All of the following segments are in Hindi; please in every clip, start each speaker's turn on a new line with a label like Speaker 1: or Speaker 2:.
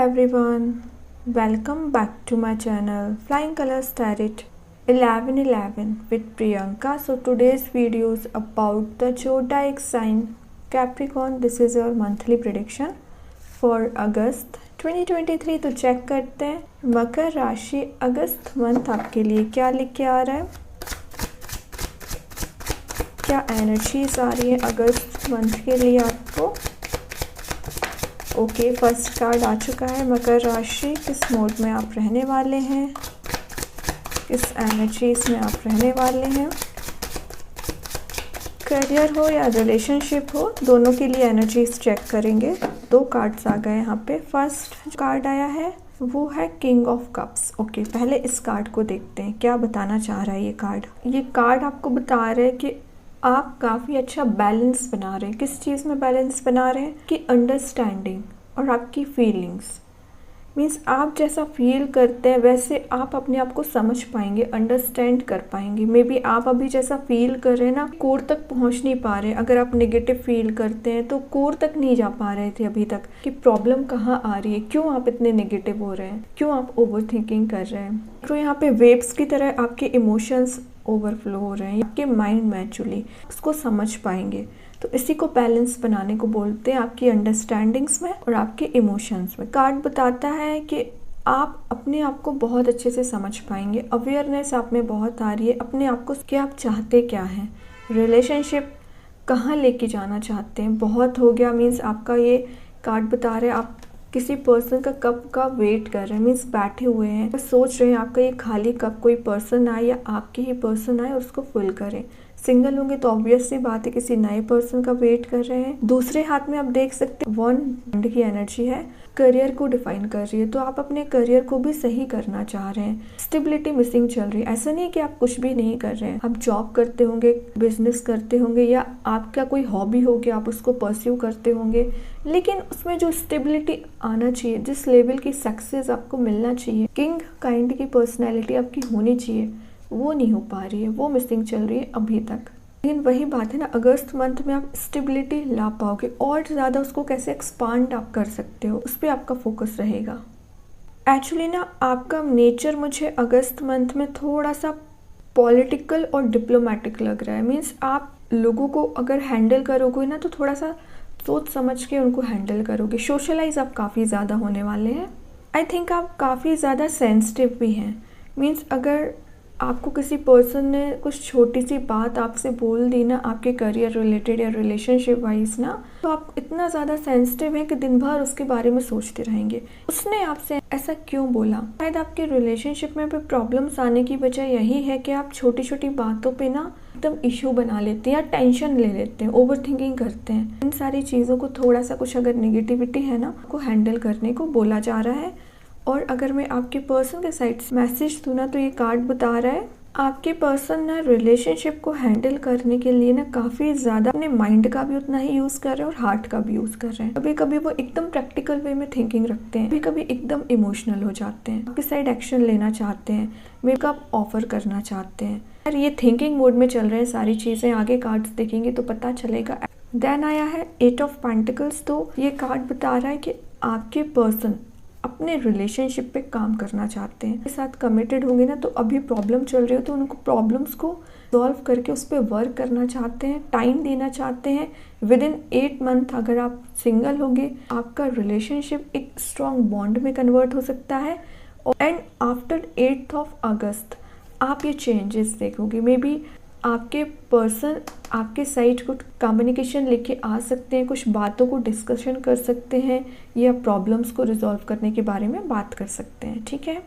Speaker 1: everyone, welcome back to my channel Flying Colors Tarot 1111 with Priyanka. So today's video is about the zodiac sign Capricorn. This is your monthly prediction for August 2023. तो चेक करते हैं मकर राशि अगस्त मंथ आपके लिए क्या लिख के आ रहा है, क्या एनर्जीज आ रही है अगस्त मंथ के लिए आपको। ओके, फर्स्ट कार्ड आ चुका है। मकर राशि, किस मोड में आप रहने वाले हैं, किस एनर्जीज में आप रहने वाले हैं। करियर हो या रिलेशनशिप हो, दोनों के लिए एनर्जीज चेक करेंगे। दो कार्ड्स आ गए यहाँ पे। फर्स्ट कार्ड आया है वो है किंग ऑफ कप्स। ओके, पहले इस कार्ड को देखते हैं क्या बताना चाह रहा है ये कार्ड। ये कार्ड आपको बता रहा है कि आप काफ़ी अच्छा बैलेंस बना रहे हैं। किस चीज़ में बैलेंस बना रहे हैं कि अंडरस्टैंडिंग और आपकी फीलिंग्स। मीन्स आप जैसा फील करते हैं वैसे आप अपने आप को समझ पाएंगे, अंडरस्टैंड कर पाएंगे। मे बी आप अभी जैसा फील कर रहे हैं ना, कोर तक पहुंच नहीं पा रहे। अगर आप नेगेटिव फील करते हैं तो कोर तक नहीं जा पा रहे थे अभी तक कि प्रॉब्लम कहाँ आ रही है, क्यों आप इतने नेगेटिव हो रहे हैं, क्यों आप ओवर थिंकिंग कर रहे हैं। तो यहाँ पे वेव्स की तरह आपके इमोशंस ओवरफ्लो हो रहे हैं आपके माइंड में, एक्चुअली उसको समझ पाएंगे। तो इसी को बैलेंस बनाने को बोलते हैं, आपकी अंडरस्टैंडिंग्स में और आपके इमोशंस में। कार्ड बताता है कि आप अपने आप को बहुत अच्छे से समझ पाएंगे, अवेयरनेस आप में बहुत आ रही है अपने आप को कि आप चाहते क्या हैं, रिलेशनशिप कहाँ लेके जाना चाहते हैं। बहुत हो गया मीन्स आपका ये कार्ड बता रहे हैं आप किसी पर्सन का कप का वेट कर रहे हैं। मीन्स बैठे हुए हैं, सोच रहे हैं आपका ये खाली कप कोई पर्सन आए या आपके ही पर्सन आए और उसको फिल करें। सिंगल होंगे तो ऑब्वियस सी बात है किसी नए पर्सन का वेट कर रहे हैं। दूसरे हाथ में आप देख सकते हैं वन की एनर्जी है, करियर को डिफाइन कर रही है। तो आप अपने करियर को भी सही करना चाह रहे हैं। स्टेबिलिटी मिसिंग चल रही है। ऐसा नहीं कि आप कुछ भी नहीं कर रहे हैं, आप जॉब करते होंगे, बिजनेस करते होंगे या आपका कोई हॉबी होगी आप उसको परस्यू करते होंगे, लेकिन उसमें जो स्टेबिलिटी आना चाहिए, जिस लेवल की सक्सेस आपको मिलना चाहिए, किंग काइंड की पर्सनैलिटी आपकी होनी चाहिए, वो नहीं हो पा रही है, वो मिसिंग चल रही है अभी तक। लेकिन वही बात है ना, अगस्त मंथ में आप स्टेबिलिटी ला पाओगे और ज़्यादा उसको कैसे एक्सपांड आप कर सकते हो, उस पर आपका फोकस रहेगा। एक्चुअली ना आपका नेचर मुझे अगस्त मंथ में थोड़ा सा पॉलिटिकल और डिप्लोमेटिक लग रहा है। मीन्स आप लोगों को अगर हैंडल करोगे ना तो थोड़ा सा सोच समझ के उनको हैंडल करोगे। सोशलाइज आप काफ़ी ज़्यादा होने वाले हैं। आई थिंक आप काफ़ी ज़्यादा सेंसिटिव भी हैं। मीन्स अगर आपको किसी पर्सन ने कुछ छोटी सी बात आपसे बोल दी ना, आपके करियर रिलेटेड या रिलेशनशिप वाइज ना, तो आप इतना ज़्यादा सेंसिटिव हैं कि दिन भर उसके बारे में सोचते रहेंगे, उसने आपसे ऐसा क्यों बोला। शायद आपके रिलेशनशिप में भी प्रॉब्लम्स आने की वजह यही है कि आप छोटी छोटी बातों पे ना एकदम इशू बना लेते हैं या टेंशन ले लेते हैं, ओवर थिंकिंग करते हैं। इन सारी चीज़ों को थोड़ा सा कुछ अगर नेगेटिविटी है ना, को हैंडल करने को बोला जा रहा है। और अगर मैं आपके पर्सन के साइड से मैसेज दूँ ना, तो ये कार्ड बता रहा है आपके पर्सन ना रिलेशनशिप को हैंडल करने के लिए ना काफ़ी ज़्यादा अपने माइंड का भी उतना ही यूज़ कर रहे हैं और हार्ट का भी यूज़ कर रहे हैं। कभी कभी वो एकदम प्रैक्टिकल वे में थिंकिंग रखते हैं, कभी कभी एकदम इमोशनल हो जाते हैं, आपके साइड एक्शन लेना चाहते हैं, मेकअप ऑफर करना चाहते हैं। यार ये थिंकिंग मोड में चल रहे हैं सारी चीज़ें। आगे कार्ड्स देखेंगे तो पता चलेगा। देन आया है 8 ऑफ पेंटिकल्स। तो ये कार्ड बता रहा है कि आपके पर्सन अपने रिलेशनशिप पे काम करना चाहते हैं, के साथ कमिटेड होंगे ना, तो अभी प्रॉब्लम चल रही हो तो उनको प्रॉब्लम्स को सॉल्व करके उस पर वर्क करना चाहते हैं, टाइम देना चाहते हैं। विद इन 8 मंथ अगर आप सिंगल होंगे, आपका रिलेशनशिप एक स्ट्रॉन्ग बॉन्ड में कन्वर्ट हो सकता है। एंड आफ्टर 8th ऑफ अगस्त आप ये चेंजेस देखोगे। मे बी आपके पर्सन आपके साइड कुछ कम्युनिकेशन लेके आ सकते हैं, कुछ बातों को डिस्कशन कर सकते हैं या प्रॉब्लम्स को रिजॉल्व करने के बारे में बात कर सकते हैं। ठीक है,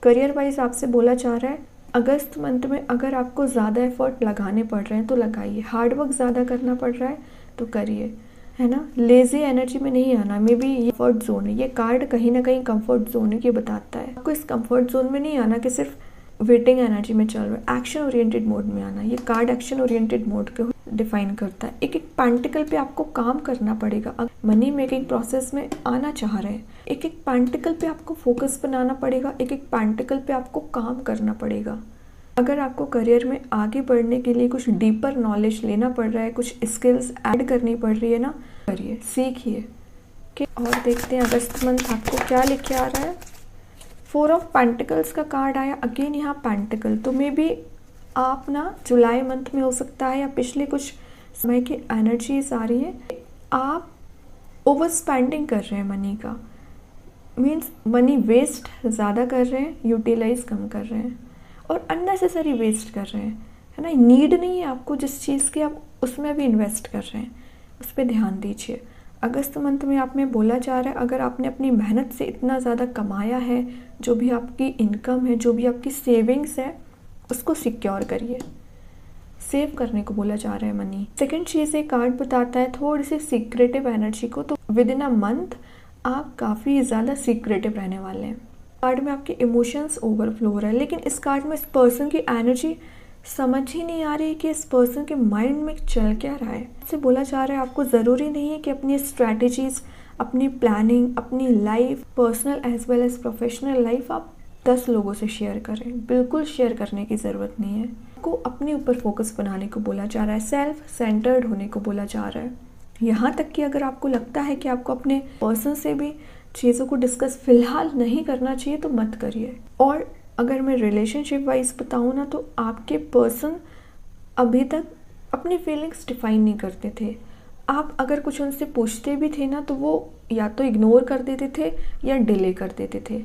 Speaker 1: करियर वाइज आपसे बोला जा रहा है अगस्त मंथ में अगर आपको ज़्यादा एफर्ट लगाने पड़ रहे हैं तो लगाइए, हार्ड वर्क ज़्यादा करना पड़ रहा है तो करिए, है ना। लेजी एनर्जी में नहीं आना। मे बी ये कंफर्ट जोन है, ये कार्ड कहीं ना कहीं कंफर्ट जोन है, ये बताता है आपको इस कंफर्ट जोन में नहीं आना कि सिर्फ वेटिंग एनर्जी में चल रहा है, एक्शन ओरिएंटेड मोड में आना। ये कार्ड एक्शन ओरिएंटेड मोड को डिफाइन करता है। एक एक पेंटिकल पे आपको काम करना पड़ेगा। मनी मेकिंग प्रोसेस में आना चाह रहे हैं, एक एक पेंटिकल पे आपको फोकस बनाना पड़ेगा, एक एक पेंटिकल पे आपको काम करना पड़ेगा। अगर आपको करियर में आगे बढ़ने के लिए कुछ डीपर नॉलेज लेना पड़ रहा है, कुछ स्किल्स ऐड करनी पड़ रही है ना, करिए, सीखिए ओके, और देखते हैं अगस्त मंथ आपको क्या लिखे आ रहा है। 4 ऑफ पेंटिकल्स का कार्ड आया, अगेन यहाँ पेंटिकल, तो मे बी आप ना जुलाई मंथ में हो सकता है या पिछले कुछ समय की एनर्जीज आ रही है, आप ओवर स्पेंडिंग कर रहे हैं मनी का, मीन्स मनी वेस्ट ज़्यादा कर रहे हैं, यूटिलाइज कम कर रहे हैं और अननेसेसरी वेस्ट कर रहे हैं, है ना। नीड नहीं है आपको जिस चीज़ की, आप उसमें भी इन्वेस्ट कर रहे हैं, उस पर ध्यान दीजिए। अगस्त मंथ में आप में बोला जा रहा है, अगर आपने अपनी मेहनत से इतना ज़्यादा कमाया है, जो भी आपकी इनकम है, जो भी आपकी सेविंग्स है, उसको सिक्योर करिए, सेव करने को बोला जा रहा है मनी। सेकंड चीज़, एक कार्ड बताता है थोड़ी सी सीक्रेटिव एनर्जी को, तो विद इन अ मंथ आप काफ़ी ज़्यादा सीक्रेटिव रहने वाले हैं। कार्ड में आपके इमोशंस ओवरफ्लो हो रहा है, लेकिन इस कार्ड में इस पर्सन की एनर्जी समझ ही नहीं आ रही कि इस पर्सन के माइंड में चल क्या रहा है। इससे बोला जा रहा है आपको ज़रूरी नहीं है कि अपनी स्ट्रैटेजीज, अपनी प्लानिंग, अपनी life, personal as well as professional life आप 10 लोगों से शेयर करें, बिल्कुल शेयर करने की ज़रूरत नहीं है। आपको अपने ऊपर फोकस बनाने को बोला जा रहा है, सेल्फ सेंटर्ड होने को बोला जा रहा है। यहाँ तक कि अगर आपको लगता है कि आपको अपने पर्सन से भी चीज़ों को डिस्कस फ़िलहाल नहीं करना चाहिए तो मत करिए। और अगर मैं रिलेशनशिप वाइज बताऊँ ना, तो आपके पर्सन अभी तक अपनी फीलिंग्स डिफाइन नहीं करते थे। आप अगर कुछ उनसे पूछते भी थे ना, तो वो या तो इग्नोर कर देते थे या डिले कर देते थे,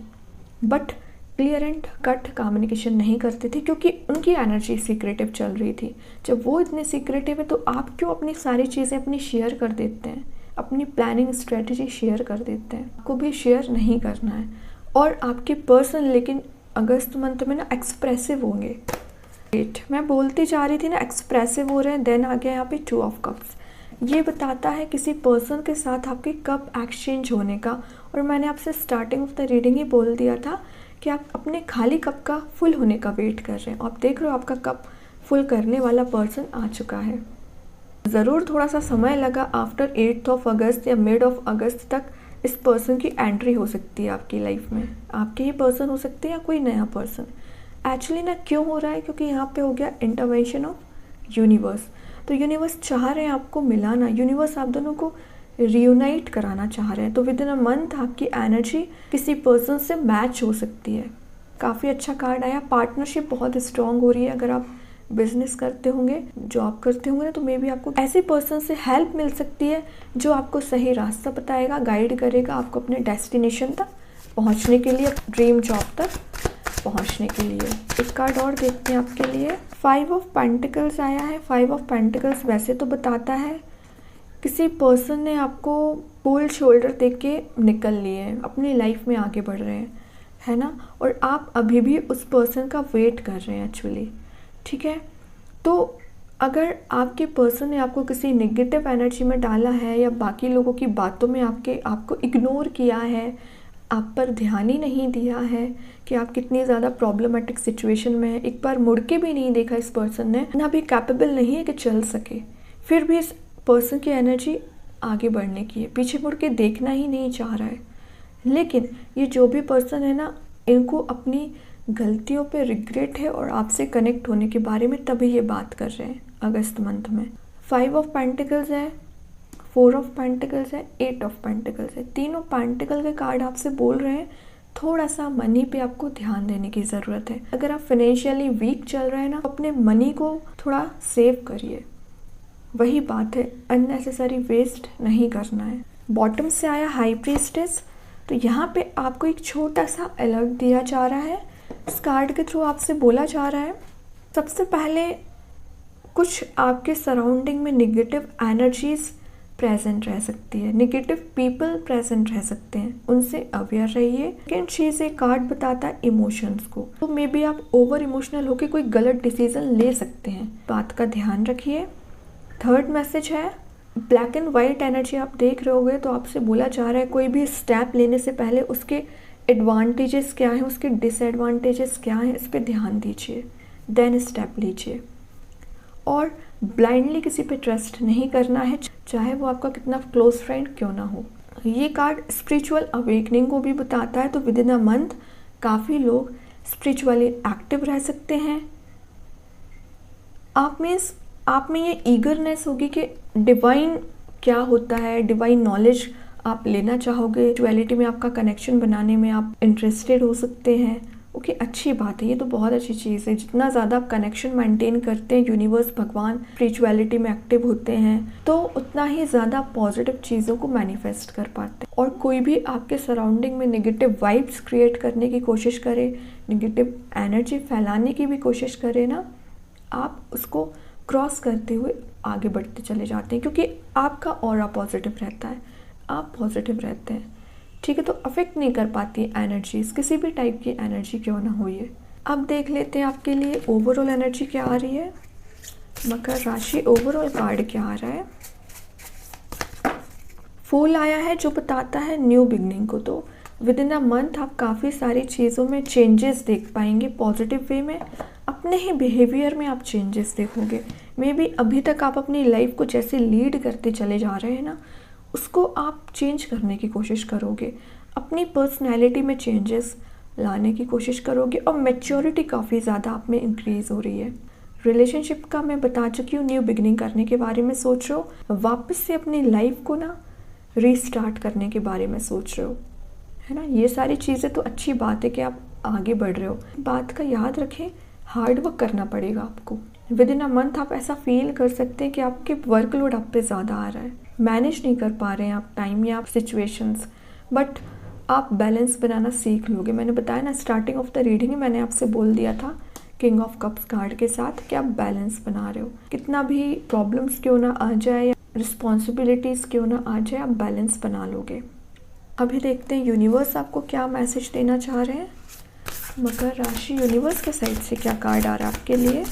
Speaker 1: but clear and cut communication नहीं करते थे, क्योंकि उनकी एनर्जी सीक्रेटिव चल रही थी। जब वो इतने सीक्रेटिव है तो आप क्यों अपनी सारी चीज़ें अपनी शेयर कर देते हैं, अपनी प्लानिंग स्ट्रेटजी शेयर कर देते हैं। आपको भी शेयर नहीं करना है। और आपके पर्सन लेकिन अगस्त मंथ में ना एक्सप्रेसिव होंगे। मैं बोलती जा रही थी ना, एक्सप्रेसिव हो रहे हैं, देन आ गया यहाँ पे 2 ऑफ कप्स। ये बताता है किसी पर्सन के साथ आपके कप एक्सचेंज होने का। और मैंने आपसे स्टार्टिंग ऑफ द रीडिंग ही बोल दिया था कि आप अपने खाली कप का फुल होने का वेट कर रहे हैं। आप देख रहे हो आपका कप फुल करने वाला पर्सन आ चुका है। ज़रूर थोड़ा सा समय लगा, आफ्टर 8 ऑफ अगस्त या मिड ऑफ अगस्त तक इस पर्सन की एंट्री हो सकती है आपकी लाइफ में। आपके ही पर्सन हो सकते हैं या कोई नया पर्सन। एक्चुअली ना क्यों हो रहा है, क्योंकि यहाँ पे हो गया इंटरवेंशन ऑफ यूनिवर्स। तो यूनिवर्स चाह रहे हैं आपको मिलाना, यूनिवर्स आप दोनों को रियूनाइट कराना चाह रहे हैं। तो विद इन अ मंथ आपकी एनर्जी किसी पर्सन से मैच हो सकती है। काफ़ी अच्छा कार्ड आया, पार्टनरशिप बहुत स्ट्रॉन्ग हो रही है। अगर आप बिजनेस करते होंगे, जॉब करते होंगे ना, तो मे बी आपको ऐसे पर्सन से हेल्प मिल सकती है जो आपको सही रास्ता बताएगा, गाइड करेगा आपको अपने डेस्टिनेशन तक पहुंचने के लिए, ड्रीम जॉब तक पहुंचने के लिए। एक कार्ड और देखते हैं आपके लिए। 5 ऑफ पेंटिकल्स आया है। 5 ऑफ पेंटिकल्स वैसे तो बताता है किसी पर्सन ने आपको कोल्ड शोल्डर देख के निकल लिए हैं, अपनी लाइफ में आगे बढ़ रहे हैं, है ना। और आप अभी भी उस पर्सन का वेट कर रहे हैं एक्चुअली, ठीक है। तो अगर आपके पर्सन ने आपको किसी नेगेटिव एनर्जी में डाला है या बाकी लोगों की बातों में आपको इग्नोर किया है, आप पर ध्यान ही नहीं दिया है कि आप कितनी ज़्यादा प्रॉब्लमेटिक सिचुएशन में है, एक बार मुड़ के भी नहीं देखा इस पर्सन ने, ना भी कैपेबल नहीं है कि चल सके, फिर भी इस पर्सन की एनर्जी आगे बढ़ने की है, पीछे मुड़ के देखना ही नहीं चाह रहा है। लेकिन ये जो भी पर्सन है ना, इनको अपनी गलतियों पे रिग्रेट है और आपसे कनेक्ट होने के बारे में तभी ये बात कर रहे हैं अगस्त मंथ में। 5 ऑफ पेंटिकल्स है, 4 ऑफ पेंटिकल्स है, 8 ऑफ पेंटिकल्स है। तीनों पेंटिकल के कार्ड आपसे बोल रहे हैं थोड़ा सा मनी पे आपको ध्यान देने की ज़रूरत है। अगर आप फाइनेंशियली वीक चल रहे हैं ना, अपने मनी को थोड़ा सेव करिए। वही बात है, अननेसेसरी वेस्ट नहीं करना है। बॉटम से आया हाई प्रीस्टेस, तो यहाँ पे आपको एक छोटा सा अलर्ट दिया जा रहा है। इस कार्ड के थ्रू आपसे बोला जा रहा है, सबसे पहले कुछ आपके सराउंडिंग में नेगेटिव एनर्जीज प्रेजेंट रह सकती है, नेगेटिव पीपल प्रेजेंट रह सकते हैं, उनसे अवेयर रहिए। सेकेंड चीज़, एक कार्ड बताता है इमोशंस को, तो मे बी आप ओवर इमोशनल होकर कोई गलत डिसीजन ले सकते हैं, बात का ध्यान रखिए। थर्ड मैसेज है ब्लैक एंड वाइट एनर्जी आप देख रहे होगे, तो आपसे बोला जा रहा है कोई भी स्टेप लेने से पहले उसके एडवांटेजेस क्या हैं, उसके डिसएडवांटेजेस क्या हैं, इस पर ध्यान दीजिए, देन स्टेप लीजिए। और ब्लाइंडली किसी पे ट्रस्ट नहीं करना है, चाहे वो आपका कितना क्लोज फ्रेंड क्यों ना हो। ये कार्ड स्पिरिचुअल अवेकनिंग को भी बताता है, तो विद इन अ मंथ काफ़ी लोग स्पिरिचुअली एक्टिव रह सकते हैं। आप में ये ईगरनेस होगी कि डिवाइन क्या होता है, डिवाइन नॉलेज आप लेना चाहोगे, स्पिरिचुअलिटी में आपका कनेक्शन बनाने में आप इंटरेस्टेड हो सकते हैं। ओके, अच्छी बात है, ये तो बहुत अच्छी चीज़ है। जितना ज़्यादा आप कनेक्शन मेंटेन करते हैं यूनिवर्स, भगवान, स्पिरिचुअलिटी में एक्टिव होते हैं, तो उतना ही ज़्यादा पॉजिटिव चीज़ों को मैनिफेस्ट कर पाते हैं। और कोई भी आपके सराउंडिंग में नेगेटिव वाइब्स क्रिएट करने की कोशिश करे, नेगेटिव एनर्जी फैलाने की भी कोशिश करे ना, आप उसको क्रॉस करते हुए आगे बढ़ते चले जाते हैं, क्योंकि आपका ऑरा पॉजिटिव रहता है, आप पॉजिटिव रहते हैं। ठीक है, तो अफेक्ट नहीं कर पाती है एनर्जीज, किसी भी टाइप की एनर्जी क्यों ना हो ये। अब देख लेते हैं आपके लिए ओवरऑल एनर्जी क्या आ रही है। मकर राशि ओवरऑल कार्ड क्या आ रहा है। फूल आया है जो बताता है न्यू बिगनिंग को। तो विद इन अ मंथ आप काफ़ी सारी चीज़ों में चेंजेस देख पाएंगे पॉजिटिव वे में। अपने ही बिहेवियर में आप चेंजेस देखोगे। मे बी अभी तक आप अपनी लाइफ को जैसे लीड करते चले जा रहे हैं ना, उसको आप चेंज करने की कोशिश करोगे, अपनी पर्सनैलिटी में चेंजेस लाने की कोशिश करोगे और मैच्योरिटी काफ़ी ज़्यादा आप में इंक्रीज़ हो रही है। रिलेशनशिप का मैं बता चुकी हूँ, न्यू बिगनिंग करने के बारे में सोच रहे हो, वापस से अपनी लाइफ को ना रीस्टार्ट करने के बारे में सोच रहे हो, है ना। ये सारी चीज़ें तो अच्छी बात है कि आप आगे बढ़ रहे हो। बात का याद रखें, हार्ड वर्क करना पड़ेगा आपको। विद इन अ मंथ आप ऐसा फील कर सकते हैं कि आपके वर्कलोड आप पे ज़्यादा आ रहा है, मैनेज नहीं कर पा रहे हैं आप टाइम या आप सिचुएशंस, बट आप बैलेंस बनाना सीख लोगे। मैंने बताया ना, स्टार्टिंग ऑफ द रीडिंग में मैंने आपसे बोल दिया था किंग ऑफ कप्स कार्ड के साथ कि आप बैलेंस बना रहे हो। कितना भी प्रॉब्लम्स क्यों ना आ जाए या रिस्पॉन्सिबिलिटीज़ क्यों ना आ जाए, आप बैलेंस बना लोगे। अभी देखते हैं यूनिवर्स आपको क्या मैसेज देना चाह रहे हैं। मकर राशि, यूनिवर्स के साइड से क्या कार्ड आ रहा है आपके लिए।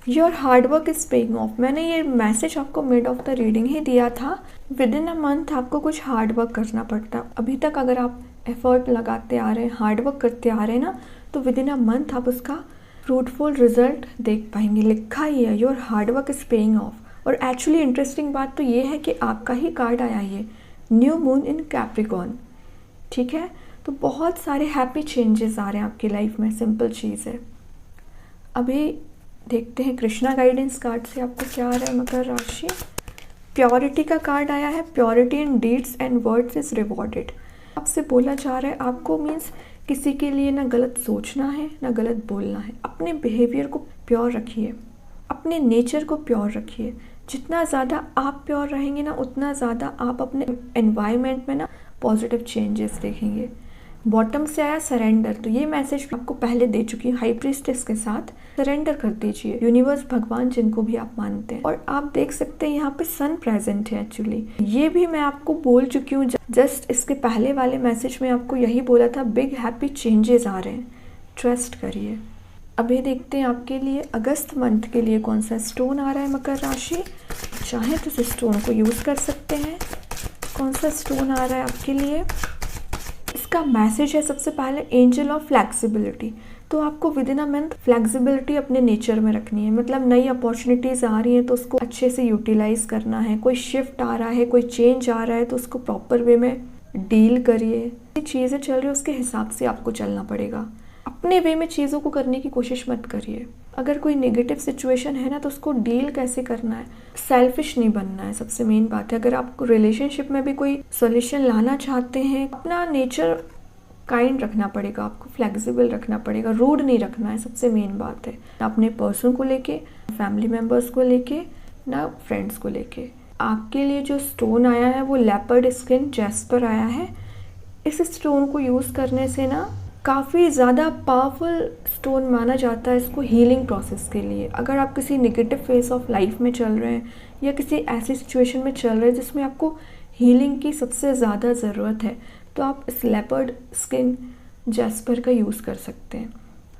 Speaker 1: Your hard work is paying off. मैंने ये मैसेज आपको मिड ऑफ द रीडिंग ही दिया था। विद इन अ मंथ आपको कुछ हार्ड वर्क करना पड़ता है। अभी तक अगर आप एफर्ट लगाते आ रहे हैं, हार्ड वर्क करते आ रहे हैं ना, तो विद इन अ मंथ आप उसका फ्रूटफुल रिजल्ट देख पाएंगे। लिखा ही है your hard work is paying off. और एक्चुअली इंटरेस्टिंग बात तो ये है कि आपका ही कार्ड आया ये न्यू मून इन कैप्रिकॉर्न। ठीक है, तो बहुत सारे हैप्पी चेंजेस आ रहे हैं आपकी लाइफ में, सिंपल चीज़ है। अभी देखते हैं कृष्णा गाइडेंस कार्ड से आपको क्या आ रहा है मकर राशि। प्योरिटी का कार्ड आया है। Purity in deeds and words is rewarded. आपसे बोला जा रहा है आपको, मीन्स किसी के लिए ना गलत सोचना है ना गलत बोलना है। अपने बिहेवियर को प्योर रखिए, अपने नेचर को प्योर रखिए। जितना ज़्यादा आप प्योर रहेंगे ना, उतना ज़्यादा आप अपने एनवायरनमेंट में ना पॉजिटिव चेंजेस देखेंगे। बॉटम से आया सरेंडर, तो ये मैसेज आपको पहले दे चुकी हूँ हाई प्रीस्टेस के साथ। सरेंडर कर दीजिए, यूनिवर्स, भगवान, जिनको भी आप मानते हैं। और आप देख सकते हैं यहाँ पे सन प्रेजेंट है एक्चुअली। ये भी मैं आपको बोल चुकी हूँ, जस्ट इसके पहले वाले मैसेज में आपको यही बोला था, बिग हैप्पी चेंजेस आ रहे हैं, ट्रस्ट करिए। अभी देखते हैं आपके लिए अगस्त मंथ के लिए कौन सा स्टोन आ रहा है मकर राशि। चाहे तो इस स्टोन को यूज़ कर सकते हैं। कौन सा स्टोन आ रहा है आपके लिए, इसका मैसेज है सबसे पहले एंजल ऑफ फ्लेक्सिबिलिटी। तो आपको with in a month flexibility अपने नेचर में रखनी है। मतलब नई अपॉर्चुनिटीज़ आ रही हैं तो उसको अच्छे से यूटिलाइज करना है। कोई शिफ्ट आ रहा है, कोई चेंज आ रहा है, तो उसको प्रॉपर वे में डील करिए। चीज़ें चल रही है उसके हिसाब से आपको चलना पड़ेगा। अपने वे में चीज़ों को करने की कोशिश मत करिए। अगर कोई नेगेटिव सिचुएशन है ना, तो उसको डील कैसे करना है, सेल्फिश नहीं बनना है, सबसे मेन बात है। अगर आप रिलेशनशिप में भी कोई सॉल्यूशन लाना चाहते हैं, अपना नेचर काइंड रखना पड़ेगा, आपको फ्लेक्सिबल रखना पड़ेगा, रूड नहीं रखना है, सबसे मेन बात है। अपने पर्सन को लेके, फैमिली मेम्बर्स को लेके, ना फ्रेंड्स को लेके। आपके लिए जो स्टोन आया है वो लेपर्ड स्किन जैस्पर आया है। इस स्टोन को यूज़ करने से ना काफ़ी ज़्यादा पावरफुल स्टोन माना जाता है इसको हीलिंग प्रोसेस के लिए। अगर आप किसी नेगेटिव फेज ऑफ लाइफ में चल रहे हैं या किसी ऐसी सिचुएशन में चल रहे हैं जिसमें आपको हीलिंग की सबसे ज़्यादा ज़रूरत है, तो आप इस लेपर्ड स्किन जैस्पर का यूज़ कर सकते हैं।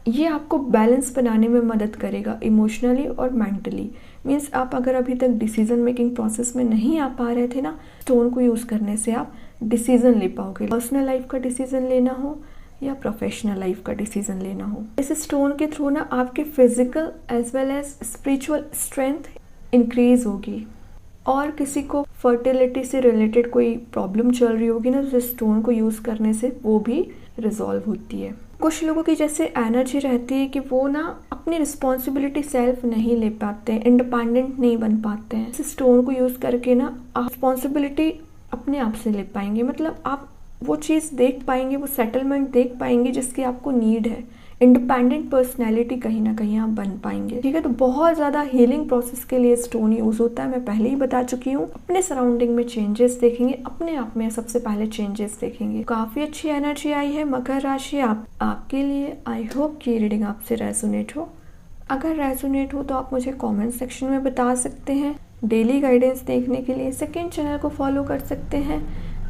Speaker 1: ये आपको बैलेंस बनाने में मदद करेगा इमोशनली और मेंटली। मीन्स आप अगर अभी तक डिसीजन मेकिंग प्रोसेस में नहीं आ पा रहे थे ना, स्टोन को यूज़ करने से आप डिसीजन ले पाओगे। पर्सनल लाइफ का डिसीजन लेना हो या प्रोफेशनल लाइफ का डिसीजन लेना हो, इस स्टोन के थ्रू ना आपके physical as well as spiritual strength increase होगी। और किसी को फर्टिलिटी से रिलेटेड कोई प्रॉब्लम चल रही होगी ना, तो इस स्टोन को यूज़ करने से वो भी रिजॉल्व होती है। कुछ लोगों की जैसे एनर्जी रहती है कि वो ना अपनी रिस्पॉन्सिबिलिटी सेल्फ नहीं ले पाते हैं, इंडिपेंडेंट नहीं बन पाते हैं। इस स्टोन को यूज़ करके ना आप रिस्पॉन्सिबिलिटी अपने आप से ले पाएंगे, मतलब आप वो चीज़ देख पाएंगे, वो सेटलमेंट देख पाएंगे जिसकी आपको नीड है। इंडिपेंडेंट पर्सनैलिटी कहीं ना कहीं आप बन पाएंगे, ठीक है। तो बहुत ज़्यादा हीलिंग प्रोसेस के लिए स्टोन यूज़ होता है, मैं पहले ही बता चुकी हूँ। अपने सराउंडिंग में चेंजेस देखेंगे, अपने आप में सबसे पहले चेंजेस देखेंगे। काफ़ी अच्छी एनर्जी आई है मकर राशि आपके लिए। आई होप कि रीडिंग आपसे रेजोनेट हो। अगर रेजोनेट हो तो आप मुझे कमेंट सेक्शन में बता सकते हैं। डेली गाइडेंस देखने के लिए सेकंड चैनल को फॉलो कर सकते हैं,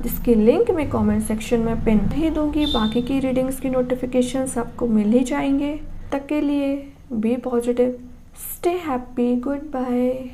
Speaker 1: जिसकी लिंक मैं कमेंट सेक्शन में पिन ही दूंगी। बाकी की रीडिंग्स की नोटिफिकेशंस आपको मिल ही जाएंगे। तक के लिए be positive, stay happy, good bye.